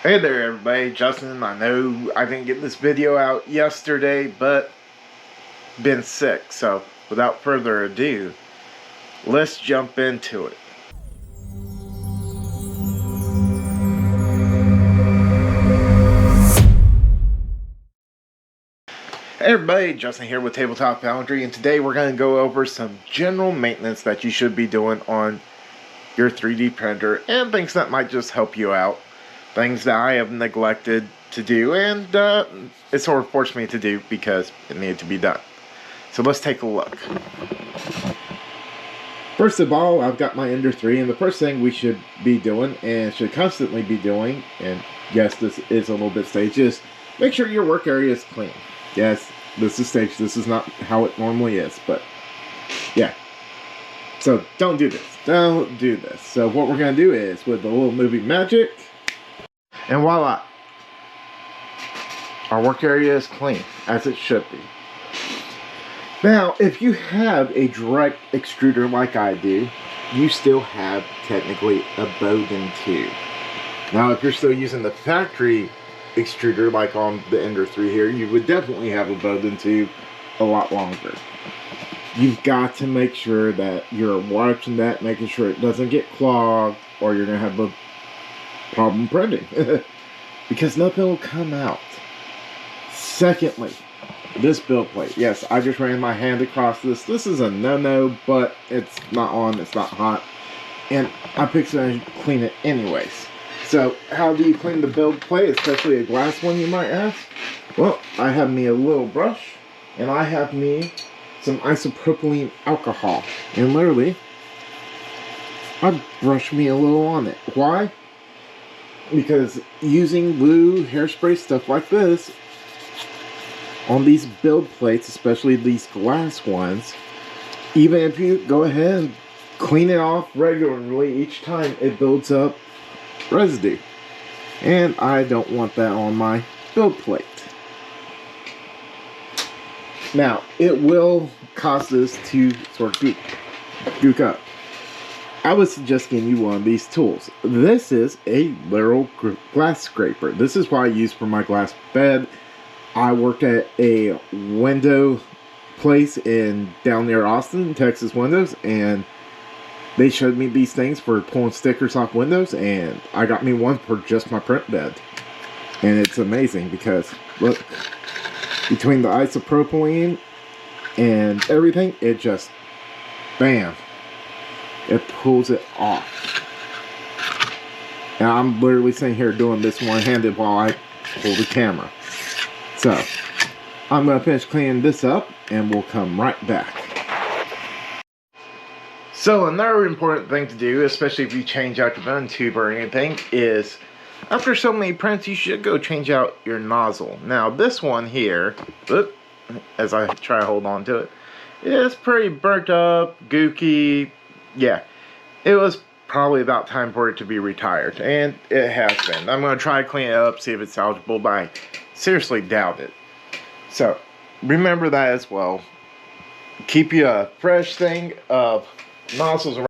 Hey there everybody, Justin. I know I didn't get this video out yesterday, but been sick, so without further ado, let's jump into it. Hey everybody, Justin here with Tabletop Foundry, and today we're going to go over some general maintenance that you should be doing on your 3D printer and things that might just help you out. Things that I have neglected to do, and it sort of forced me to do because it needed to be done. So let's take a look. First of all, I've got my Ender 3, and the first thing we should be doing, and should constantly be doing, and yes, this is a little bit staged, is make sure your work area is clean. Yes, this is staged. This is not how it normally is, but yeah. So don't do this. Don't do this. So what we're going to do is, with a little movie magic, and voila, our work area is clean, as it should be. Now, if you have a direct extruder like I do, you still have technically a Bowden Tube. Now, if you're still using the factory extruder like on the Ender 3 here, you would definitely have a Bowden Tube a lot longer. You've got to make sure that you're watching that, making sure it doesn't get clogged, or you're going to have a problem printing because nothing will come out. Secondly, this build plate. Yes, I just ran my hand across this. This is a no-no, but it's not on, it's not hot, and I picked it and clean it anyways. So how do you clean the build plate, especially a glass one, you might ask? Well, I have me a little brush, and I have me some isopropylene alcohol, and literally I brush me a little on it. Why? Because using glue, hairspray, stuff like this on these build plates, especially these glass ones, even if you go ahead and clean it off regularly each time, it builds up residue. And I don't want that on my build plate. Now, it will cause this to sort of gook up. I would suggest getting you one of these tools. This is a literal glass scraper. This is what I use for my glass bed. I worked at a window place down near Austin, Texas Windows, and they showed me these things for pulling stickers off windows, and I got me one for just my print bed. And it's amazing because, look, between the isopropylene and everything, it just, bam, it pulls it off. And I'm literally sitting here doing this one-handed while I hold the camera. So, I'm going to finish cleaning this up, and we'll come right back. So, another important thing to do, especially if you change out your Bowden Tube or anything, is after so many prints, you should go change out your nozzle. Now, this one here, as I try to hold on to it, is pretty burnt up, gooky. Yeah, it was probably about time for it to be retired, and it has been. I'm going to try to clean it up, see if it's salvageable, but I seriously doubt it. So, remember that as well. Keep you a fresh thing of nozzles around.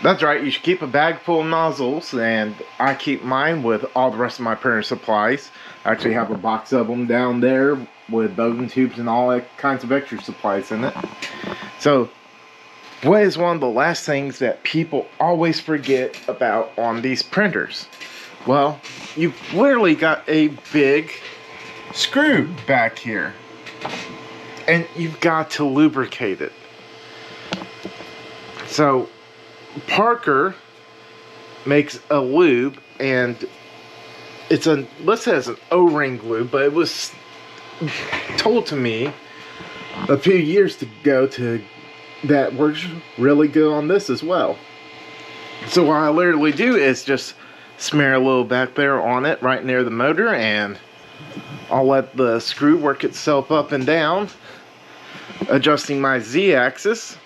That's right, you should keep a bag full of nozzles, and I keep mine with all the rest of my printer supplies. I actually have a box of them down there with Bowden tubes and all that kinds of extra supplies in it. So, what is one of the last things that people always forget about on these printers? Well, you've literally got a big screw back here, and you've got to lubricate it. So, Parker makes a lube, and it's let's say it's an O-ring lube, but it was told to me a few years ago that works really good on this as well. So what I literally do is just smear a little back there on it right near the motor, and I'll let the screw work itself up and down, adjusting my Z-axis,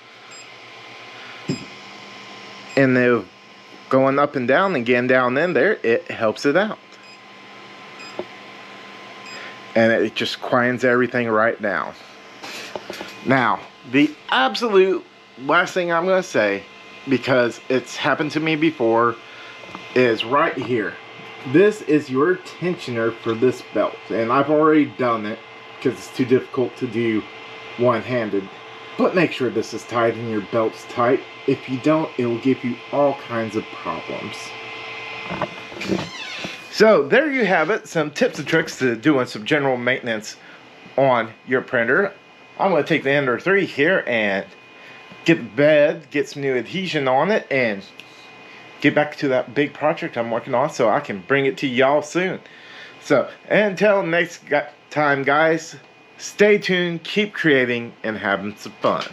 and then going up and down and getting down in there, it helps it out. And it just quiets everything right down. Now, the absolute last thing I'm going to say, because it's happened to me before, is right here. this is your tensioner for this belt, and I've already done it because it's too difficult to do one-handed. But make sure this is tight and your belt's tight. If you don't, it will give you all kinds of problems. So there you have it, some tips and tricks to doing some general maintenance on your printer. I'm going to take the Ender 3 here and get the bed, get some new adhesion on it, and get back to that big project I'm working on so I can bring it to y'all soon. So until next time, guys, stay tuned, keep creating, and having some fun.